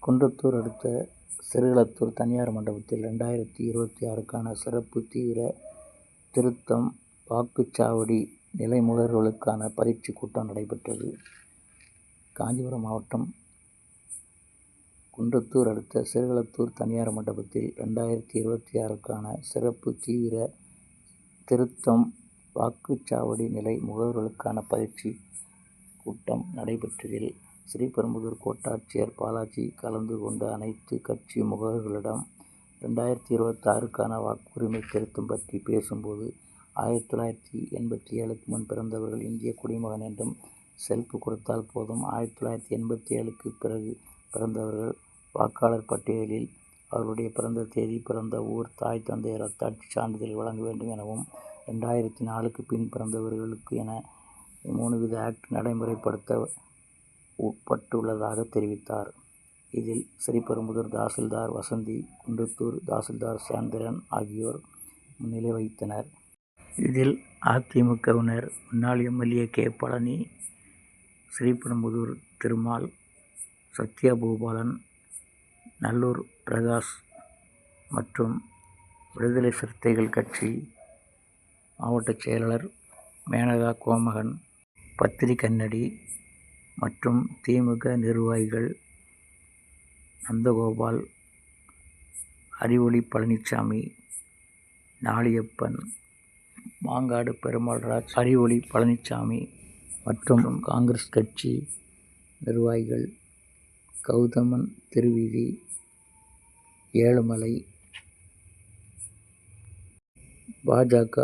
குன்றத்தூர் அடுத்த சிறுகளத்தூர் தனியார் மண்டபத்தில் 2026க்கான சிறப்பு தீவிர திருத்தம் வாக்குச்சாவடி நிலைமுகர்களுக்கான பயிற்சி கூட்டம் நடைபெற்றது. காஞ்சிபுரம் மாவட்டம் குன்றத்தூர் அடுத்த சிறுகளத்தூர் தனியார் மண்டபத்தில் 2026க்கான சிறப்பு தீவிர திருத்தம் வாக்குச்சாவடி நிலை முகவர்களுக்கான பயிற்சி கூட்டம் நடைபெற்றதில் ஸ்ரீபெரும்புதூர் கோட்டாட்சியர் பாலாஜி கலந்து கொண்ட அனைத்து கட்சி முகவர்களிடம் 2026க்கான வாக்குரிமை திருத்தம் பற்றி பேசும்போது 1987க்கு முன் பிறந்தவர்கள் இந்திய குடிமகன் என்றும், செல்ஃப் கொடுத்தால் போதும் 1987க்கு பிறகு பிறந்தவர்கள் வாக்காளர் பட்டியலில் அவர்களுடைய பிறந்த தேதி, பிறந்த ஊர், தாய் தந்தையர் அத்தாட்சி சான்றிதழ் வழங்க வேண்டும் எனவும், 2004க்கு பின் பிறந்தவர்களுக்கு என 3 வித ஆக்ட் நடைமுறைப்படுத்த உட்பட்டுள்ளதாக தெரிவித்தார். இதில் ஸ்ரீபெரும்புதூர் தாசில்தார் வசந்தி, குன்றத்தூர் தாசில்தார் சேந்திரன் ஆகியோர் முன்னிலை வகித்தனர். இதில் அதிமுகவினர் முன்னாள் எம்எல்ஏ கே. பழனி, ஸ்ரீபெரும்புதூர் திருமால், சத்யபூபாலன், நல்லூர் பிரகாஷ் மற்றும் விடுதலை சிறுத்தைகள் கட்சி மாவட்ட செயலாளர் மேனகா கோமகன், பத்திரி கண்ணடி மற்றும் திமுக நிர்வாகிகள் நந்தகோபால், அறிவொளி பழனிசாமி, நாளியப்பன், மாங்காடு பெருமாள்ராஜ், அறிவொளி பழனிசாமி மற்றும் காங்கிரஸ் கட்சி நிர்வாகிகள் கௌதமன் திருவீதி, ஏழுமலை, பாஜக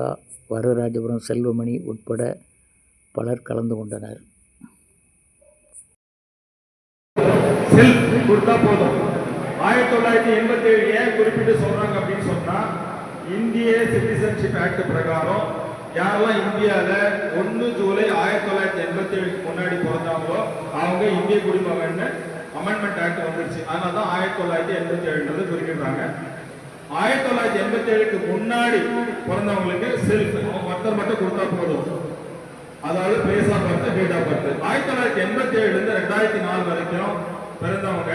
வரதராஜபுரம் செல்வமணி உட்பட பலர் கலந்து கொண்டனர். செல்ஃப் கொடுத்தா போதும். 1987 ஏன் குறிப்பிட்டு சொல்றாங்க அப்படின்னு சொன்னா, இந்திய சிட்டிசன்ஷிப் ஆக்ட் பிரகாரம் யாரெல்லாம் இந்தியாவில் 1 ஜூலை 1987க்கு முன்னாடி பிறந்தாங்களோ அவங்க இந்திய குடிமகன் அமெண்ட்மெண்ட் ஆக்ட் வந்துருச்சு. அதனால தான் 1987 குறிப்பிடுறாங்க. 1987க்கு முன்னாடி பிறந்தவங்களுக்கு செல்ஃப் ஒருத்தர் மட்டும் கொடுத்தா போதும். அதாவது place of birth, date of birth. 1987 2004 வரைக்கும் பிறந்தவங்க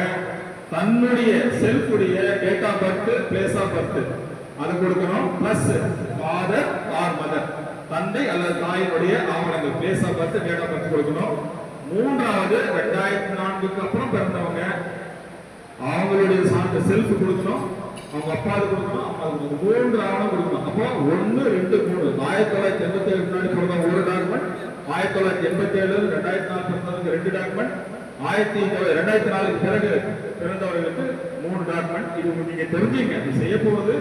தன்னுடைய செல்ஃபுடைய date of birth, place of birth அது கொடுக்கணும். பிளஸ் ஃபாதர் ஆர் மதர், தந்தை அல்லது தாயினுடைய ஆவணங்கள், place of birth, date of birth கொடுக்கணும். மூன்றாவது 2004க்கு அப்புறம் பிறந்தவங்க அவங்களுடைய சான்று செல்ஃப் கொடுக்கணும், அவங்க அப்பாவுக்கு கொடுக்கணும், அம்மாவுக்கு 3 ஆவணம் கொடுக்கணும். அப்போ 1, 2, 3 1987 முன்னாடி பிறந்தவங்க 1 டாக்குமெண்ட், 1987 2004 பிறந்தவங்க 2 டாக்குமெண்ட், 2004க்கு பிறகு பிறந்தவர்களுக்கு 3 டாக்குமெண்ட். இது நீங்க தெரிஞ்சுங்க. இது செய்ய போவது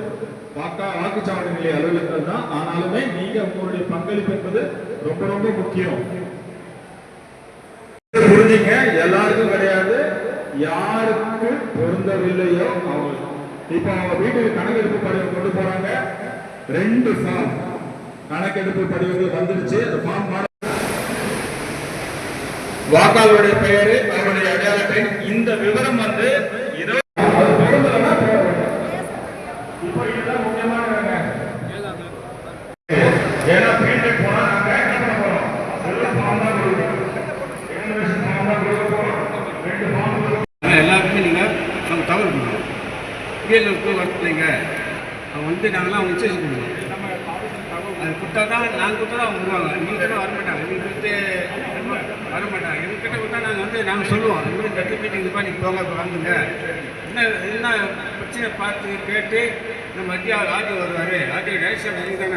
வாக்குச்சாவடி நிலைய அலுவலகங்கள் தான். ஆனாலுமே நீங்க உங்களுடைய பங்களிப்பு என்பது ரொம்ப ரொம்ப முக்கியம். புரிஞ்சுங்க, எல்லாருக்கும் கிடையாது. யாருக்கு பொருந்தவில்லையோ அவங்க இப்ப அவங்க வீட்டுக்கு கணக்கெடுப்பு படிவம் கொண்டு போறாங்க. 2 ஃபார்ம் கணக்கெடுப்பு படிவங்கள் வந்துருச்சு. வாக்காளருடைய பெயரு, அவருடைய அடையாளத்தை, இந்த விவரம் வந்து எல்லாருக்குமே நீங்கள் நம்ம தவறு பண்ணுவோம். பிஎல்ஓக்கு வரலைங்க அவங்க வந்து நாங்களாம் அவங்க விசேஷம் பண்ணுவோம். அது கொடுத்தா தான் நாங்கள் கொடுத்தா தான் அவங்க வருவாங்க. எங்கள்கிட்ட வரமாட்டாங்க, எங்களுக்கு வரமாட்டாங்க. எங்ககிட்ட கொடுத்தா நாங்கள் சொல்லுவோம், இந்த மாதிரி கட்டி மீட்டிங் இதுப்பா நீங்கள் போங்க வந்துங்க, என்ன பிரச்சனை பார்த்து கேட்டு நம்ம மத்திய ஆர்டிஓ வருவார், ஆர்டிஓ டைரக்ஷன் தானே